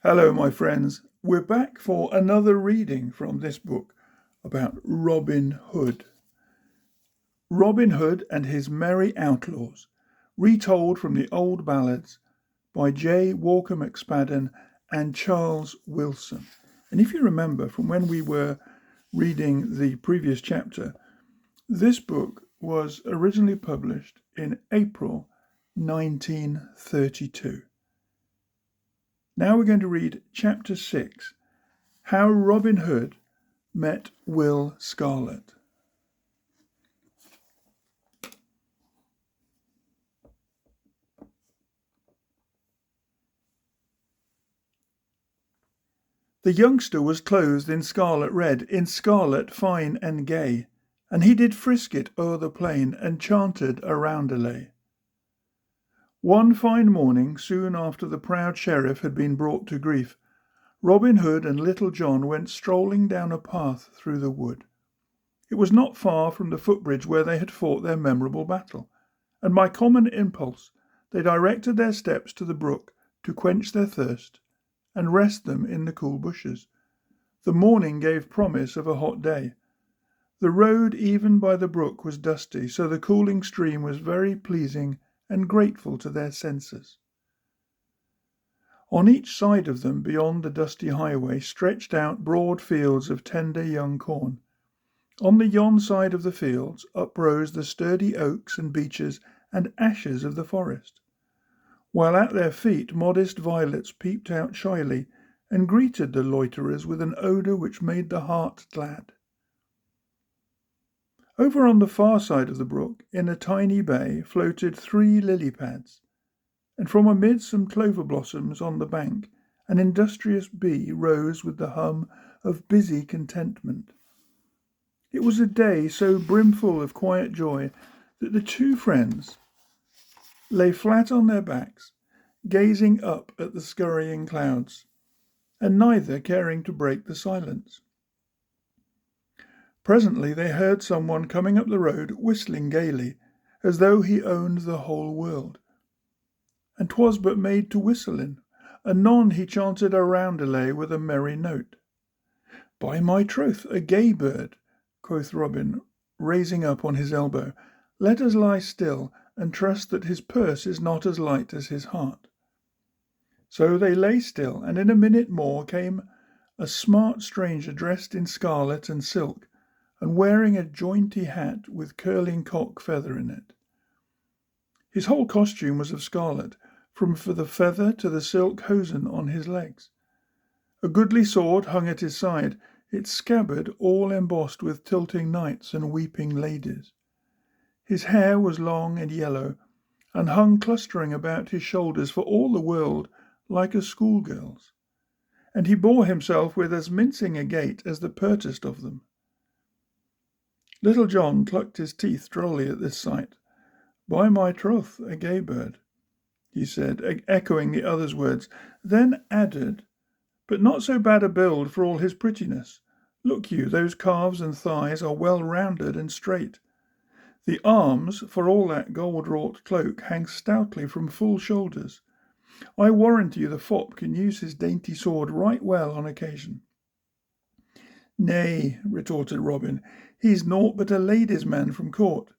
Hello, my friends. We're back for another reading from this book about Robin Hood. Robin Hood and His Merry Outlaws, retold from the old ballads by J. Walker McSpadden and Charles Wilson. And if you remember from when we were reading the previous chapter, this book was originally published in April 1932. Now we're going to read Chapter 6, How Robin Hood Met Will Scarlet. The youngster was clothed in scarlet red, in scarlet fine and gay, and he did frisk it o'er the plain, and chanted a roundelay. One fine morning, soon after the proud sheriff had been brought to grief, Robin Hood and Little John went strolling down a path through the wood. It was not far from the footbridge where they had fought their memorable battle, and by common impulse they directed their steps to the brook to quench their thirst and rest them in the cool bushes. The morning gave promise of a hot day. The road even by the brook was dusty, so the cooling stream was very pleasing and grateful to their senses. On each side of them, beyond the dusty highway, stretched out broad fields of tender young corn. On the yon side of the fields uprose the sturdy oaks and beeches and ashes of the forest, while at their feet modest violets peeped out shyly and greeted the loiterers with an odour which made the heart glad. Over on the far side of the brook, in a tiny bay, floated 3 lily pads, and from amid some clover blossoms on the bank, an industrious bee rose with the hum of busy contentment. It was a day so brimful of quiet joy that the two friends lay flat on their backs, gazing up at the scurrying clouds, and neither caring to break the silence. Presently they heard someone coming up the road whistling gaily, as though he owned the whole world. And 'twas but made to whistle in. Anon he chanted a roundelay with a merry note. "By my troth, a gay bird," quoth Robin, raising up on his elbow. "Let us lie still, and trust that his purse is not as light as his heart." So they lay still, and in a minute more came a smart stranger dressed in scarlet and silk, and wearing a jaunty hat with curling cock feather in it. His whole costume was of scarlet, from the feather to the silk hosen on his legs. A goodly sword hung at his side, its scabbard all embossed with tilting knights and weeping ladies. His hair was long and yellow, and hung clustering about his shoulders for all the world like a schoolgirl's, and he bore himself with as mincing a gait as the pertest of them. Little John clucked his teeth drolly at this sight. "By my troth, a gay bird," he said, echoing the other's words, then added, "but not so bad a build for all his prettiness. Look you, those calves and thighs are well rounded and straight. The arms, for all that gold-wrought cloak, hang stoutly from full shoulders. I warrant you the fop can use his dainty sword right well on occasion." "Nay," retorted Robin, "he's naught but a lady's man from court.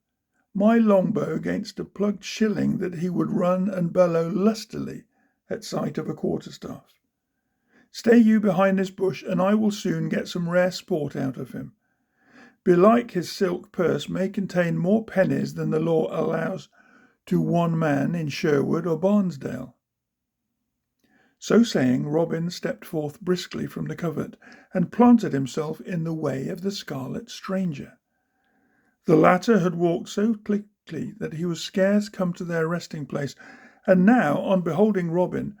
My longbow against a plugged shilling that he would run and bellow lustily at sight of a quarterstaff. Stay you behind this bush, and I will soon get some rare sport out of him. Belike his silk purse may contain more pennies than the law allows to one man in Sherwood or Barnesdale." So saying, Robin stepped forth briskly from the covert, and planted himself in the way of the scarlet stranger. The latter had walked so quickly that he was scarce come to their resting place, and now, on beholding Robin,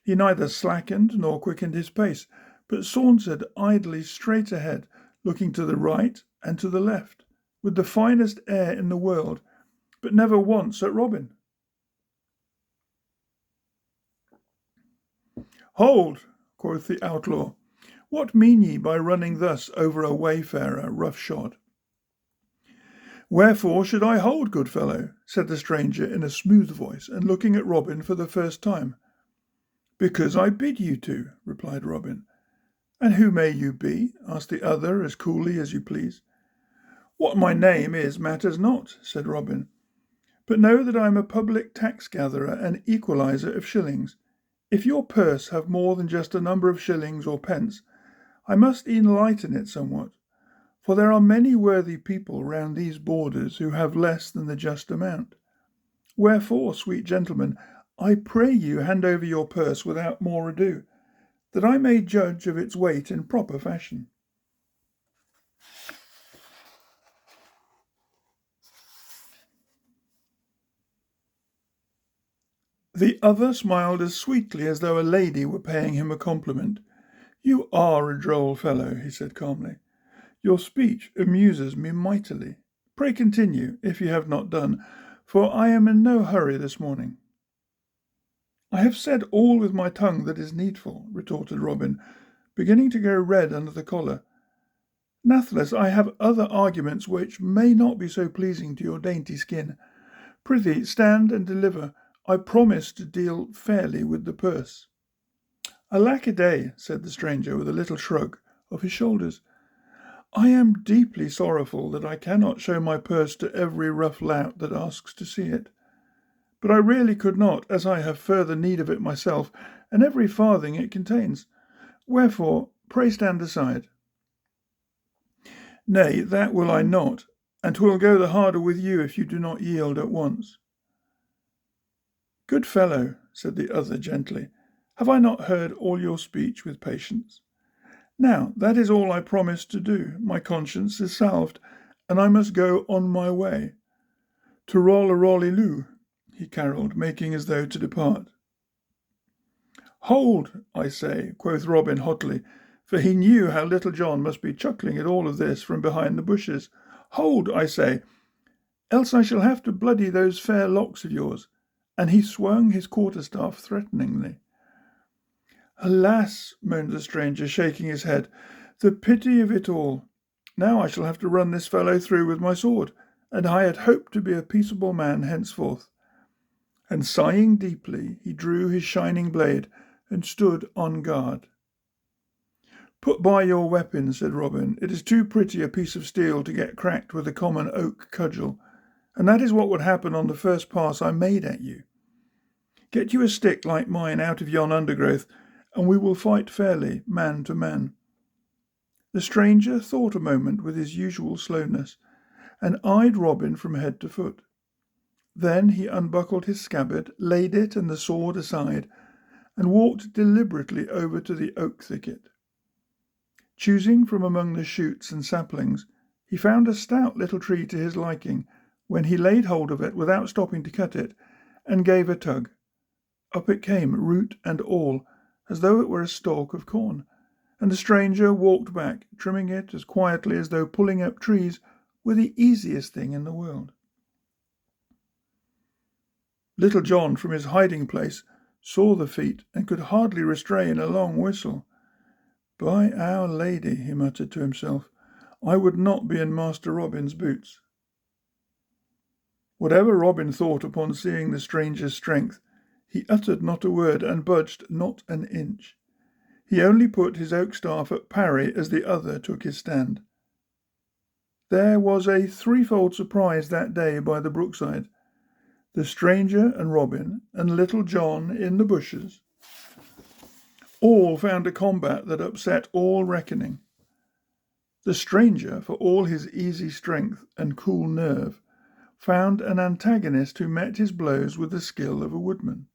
he neither slackened nor quickened his pace, but sauntered idly straight ahead, looking to the right and to the left, with the finest air in the world, but never once at Robin. "Hold," quoth the outlaw, "what mean ye by running thus over a wayfarer rough-shod?" "Wherefore should I hold, good fellow?" said the stranger in a smooth voice, and looking at Robin for the first time. Because I bid you to, replied Robin. And who may you be? Asked the other as coolly as you please. What my name is matters not, said Robin, but know that I am a public tax-gatherer and equalizer of shillings. If your purse have more than just a number of shillings or pence, I must e'en lighten it somewhat, for there are many worthy people round these borders who have less than the just amount. Wherefore, sweet gentlemen, I pray you hand over your purse without more ado, that I may judge of its weight in proper fashion. The other smiled as sweetly as though a lady were paying him a compliment. You are a droll fellow, he said calmly. Your speech amuses me mightily. Pray continue, if you have not done, for I am in no hurry this morning. I have said all with my tongue that is needful, retorted Robin, beginning to go red under the collar. Nathless, I have other arguments which may not be so pleasing to your dainty skin. Prithee, stand and deliver. I promise to deal fairly with the purse. Alack a day, said the stranger with a little shrug of his shoulders. I am deeply sorrowful that I cannot show my purse to every rough lout that asks to see it. But I really could not, as I have further need of it myself, and every farthing it contains. Wherefore, pray stand aside. Nay, that will I not, and 'twill go the harder with you if you do not yield at once. Good fellow, said the other gently, have I not heard all your speech with patience? Now, that is all I promised to do. My conscience is salved, and I must go on my way. To roll-a-rolly-loo, he carolled, making as though to depart. Hold, I say, quoth Robin hotly, for he knew how Little John must be chuckling at all of this from behind the bushes. Hold, I say, else I shall have to bloody those fair locks of yours. And he swung his quarterstaff threateningly. Alas, moaned the stranger, shaking his head, the pity of it all. Now I shall have to run this fellow through with my sword, and I had hoped to be a peaceable man henceforth. And sighing deeply, he drew his shining blade and stood on guard. Put by your weapon, said Robin. It is too pretty a piece of steel to get cracked with a common oak cudgel, and that is what would happen on the first pass I made at you. Get you a stick like mine out of yon undergrowth, and we will fight fairly, man to man. The stranger thought a moment with his usual slowness, and eyed Robin from head to foot. Then he unbuckled his scabbard, laid it and the sword aside, and walked deliberately over to the oak thicket. Choosing from among the shoots and saplings, he found a stout little tree to his liking, when he laid hold of it without stopping to cut it, and gave a tug. Up it came, root and all, as though it were a stalk of corn, and the stranger walked back, trimming it as quietly as though pulling up trees were the easiest thing in the world. Little John, from his hiding-place, saw the feat and could hardly restrain a long whistle. By Our Lady, he muttered to himself, I would not be in Master Robin's boots. Whatever Robin thought upon seeing the stranger's strength, he uttered not a word and budged not an inch. He only put his oak staff at parry as the other took his stand. There was a threefold surprise that day by the brookside. The stranger and Robin and Little John in the bushes all found a combat that upset all reckoning. The stranger, for all his easy strength and cool nerve, found an antagonist who met his blows with the skill of a woodman.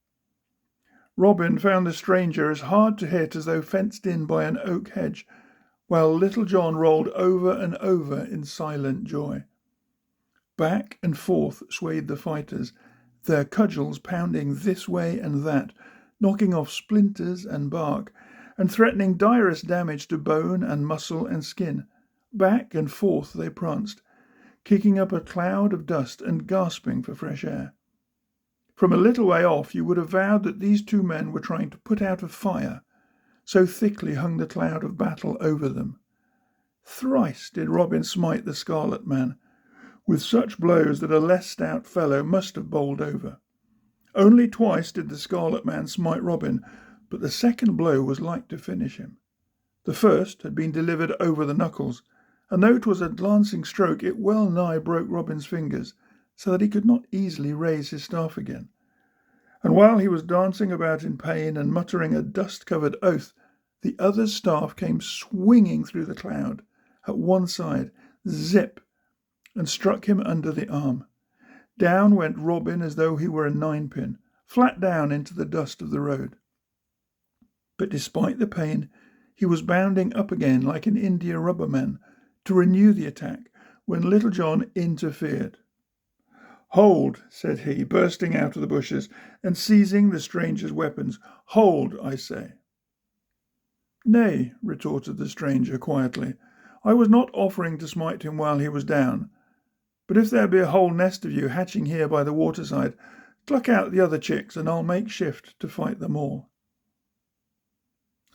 Robin found the stranger as hard to hit as though fenced in by an oak hedge, while Little John rolled over and over in silent joy. Back and forth swayed the fighters, their cudgels pounding this way and that, knocking off splinters and bark, and threatening direst damage to bone and muscle and skin. Back and forth they pranced, kicking up a cloud of dust and gasping for fresh air. From a little way off you would have vowed that these two men were trying to put out a fire, so thickly hung the cloud of battle over them. Thrice did Robin smite the Scarlet man, with such blows that a less stout fellow must have bowled over. Only twice did the Scarlet man smite Robin, but the second blow was like to finish him. The first had been delivered over the knuckles, and though it was a glancing stroke, it well nigh broke Robin's fingers, so that he could not easily raise his staff again. And while he was dancing about in pain and muttering a dust-covered oath, the other's staff came swinging through the cloud at one side, zip, and struck him under the arm. Down went Robin as though he were a ninepin, flat down into the dust of the road. But despite the pain, he was bounding up again like an India rubber man to renew the attack when Little John interfered. "Hold," said he, bursting out of the bushes and seizing the stranger's weapons. "Hold, I say." "Nay," retorted the stranger quietly, "I was not offering to smite him while he was down. But if there be a whole nest of you hatching here by the waterside, pluck out the other chicks, and I'll make shift to fight them all."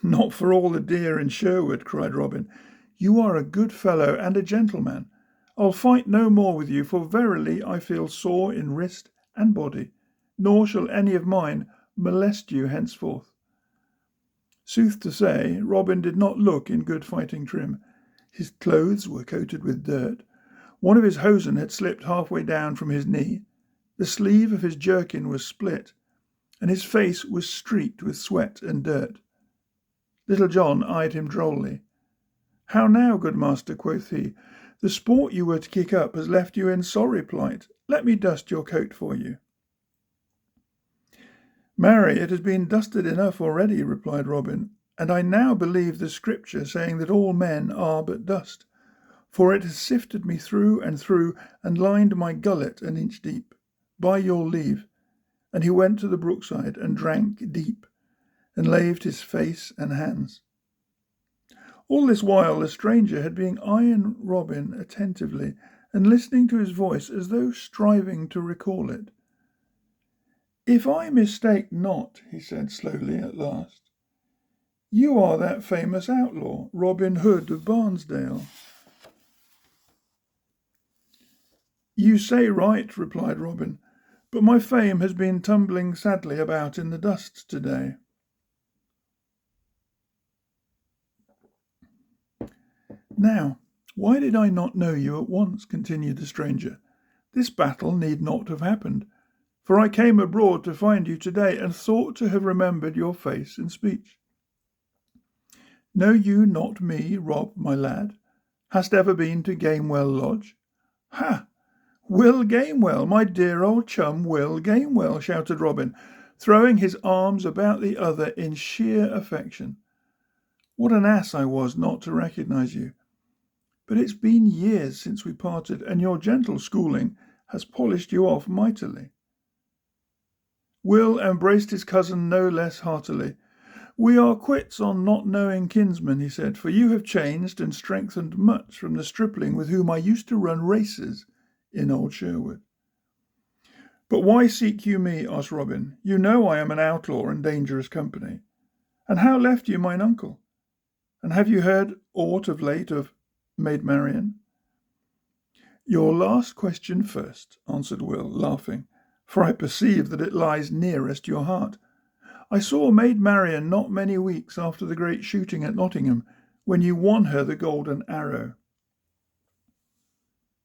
"Not for all the deer in Sherwood," cried Robin. "You are a good fellow and a gentleman. I'll fight no more with you, for verily I feel sore in wrist and body, nor shall any of mine molest you henceforth." Sooth to say, Robin did not look in good fighting trim. His clothes were coated with dirt. One of his hosen had slipped halfway down from his knee. The sleeve of his jerkin was split, and his face was streaked with sweat and dirt. Little John eyed him drolly. "How now, good master," quoth he, "the sport you were to kick up has left you in sorry plight. Let me dust your coat for you." "Marry, it has been dusted enough already," replied Robin, "and I now believe the scripture saying that all men are but dust, for it has sifted me through and lined my gullet an inch deep. By your leave." And he went to the brookside and drank deep, and laved his face and hands. All this while the stranger had been eyeing Robin attentively and listening to his voice as though striving to recall it. "If I mistake not," he said slowly at last, "you are that famous outlaw, Robin Hood of Barnesdale." "You say right," replied Robin, "but my fame has been tumbling sadly about in the dust today." "Now, why did I not know you at once?" continued the stranger. "This battle need not have happened, for I came abroad to find you today, and thought to have remembered your face and speech. Know you not me, Rob, my lad? Hast ever been to Gamewell Lodge?" "Ha! Will Gamewell, my dear old chum, Will Gamewell," shouted Robin, throwing his arms about the other in sheer affection. "What an ass I was not to recognize you. But it's been years since we parted, and your gentle schooling has polished you off mightily." Will embraced his cousin no less heartily. "We are quits on not knowing kinsmen," he said, "for you have changed and strengthened much from the stripling with whom I used to run races in old Sherwood." "But why seek you me?" asked Robin. "You know I am an outlaw and dangerous company. And how left you mine uncle? And have you heard aught of late of Maid Marian?" "Your last question first," answered Will, laughing, "for I perceive that it lies nearest your heart. I saw Maid Marian not many weeks after the great shooting at Nottingham, when you won her the golden arrow.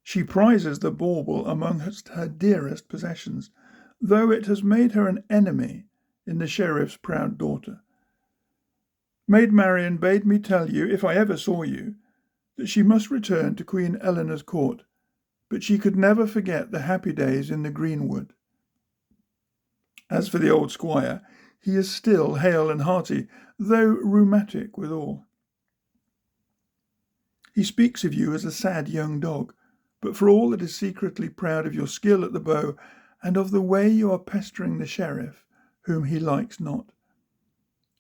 She prizes the bauble amongst her dearest possessions, though it has made her an enemy in the sheriff's proud daughter. Maid Marian bade me tell you, if I ever saw you, that she must return to Queen Eleanor's court, but she could never forget the happy days in the greenwood. As for the old squire, he is still hale and hearty, though rheumatic withal. He speaks of you as a sad young dog, but for all that is secretly proud of your skill at the bow and of the way you are pestering the sheriff, whom he likes not.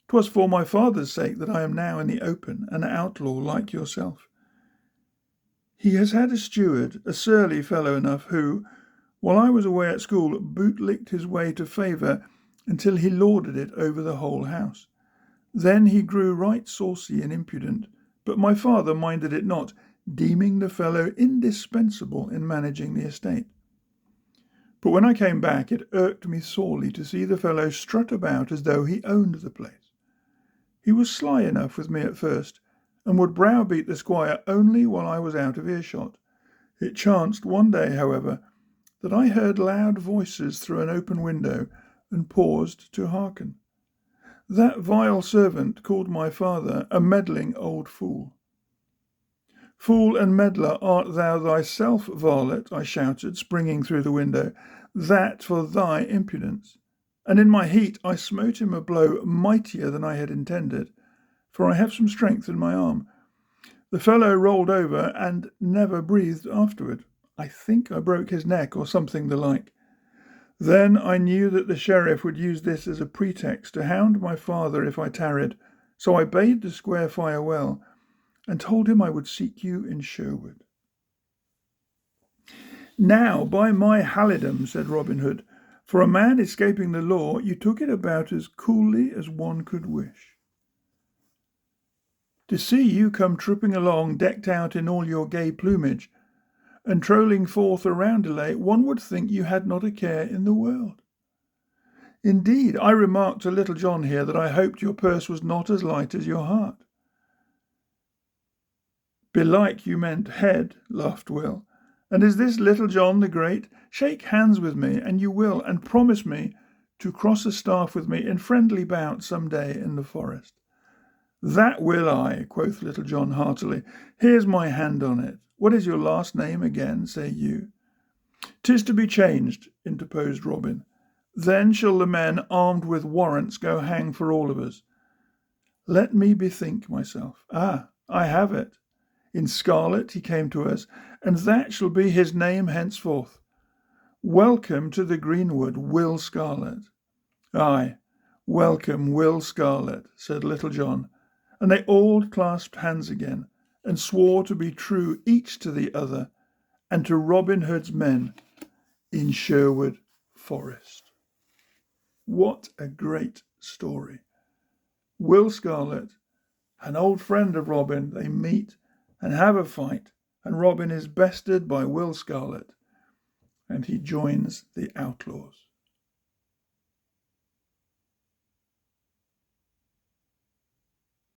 'Twas for my father's sake that I am now in the open, an outlaw like yourself. He has had a steward, a surly fellow enough, who, while I was away at school, boot-licked his way to favour until he lorded it over the whole house. Then he grew right saucy and impudent, but my father minded it not, deeming the fellow indispensable in managing the estate. But when I came back, it irked me sorely to see the fellow strut about as though he owned the place. He was sly enough with me at first, and would browbeat the squire only while I was out of earshot. It chanced one day, however, that I heard loud voices through an open window, and paused to hearken. That vile servant called my father a meddling old fool. "Fool and meddler art thou thyself, varlet," I shouted, springing through the window, "that for thy impudence." And in my heat I smote him a blow mightier than I had intended, for I have some strength in my arm. The fellow rolled over and never breathed afterward. I think I broke his neck or something the like. Then I knew that the sheriff would use this as a pretext to hound my father if I tarried, so I bade the squire farewell, and told him I would seek you in Sherwood. "Now, by my halidom," said Robin Hood, "for a man escaping the law, you took it about as coolly as one could wish. To see you come trooping along, decked out in all your gay plumage, and trolling forth a roundelay, one would think you had not a care in the world. Indeed, I remarked to Little John here that I hoped your purse was not as light as your heart." "Belike you meant head," laughed Will. "And is this Little John the Great? Shake hands with me, and you will, and promise me to cross a staff with me in friendly bout some day in the forest." "That will I," quoth Little John heartily. "Here's my hand on it. What is your last name again, say you?" "'Tis to be changed," interposed Robin. "Then shall the men armed with warrants go hang for all of us. Let me bethink myself. Ah, I have it. In Scarlet he came to us, and that shall be his name henceforth. Welcome to the greenwood, Will Scarlet." "Aye, welcome, Will Scarlet," said Little John, and they all clasped hands again, and swore to be true each to the other, and to Robin Hood's men in Sherwood Forest. What a great story. Will Scarlet, an old friend of Robin, they meet and have a fight, and Robin is bested by Will Scarlet, and he joins the outlaws.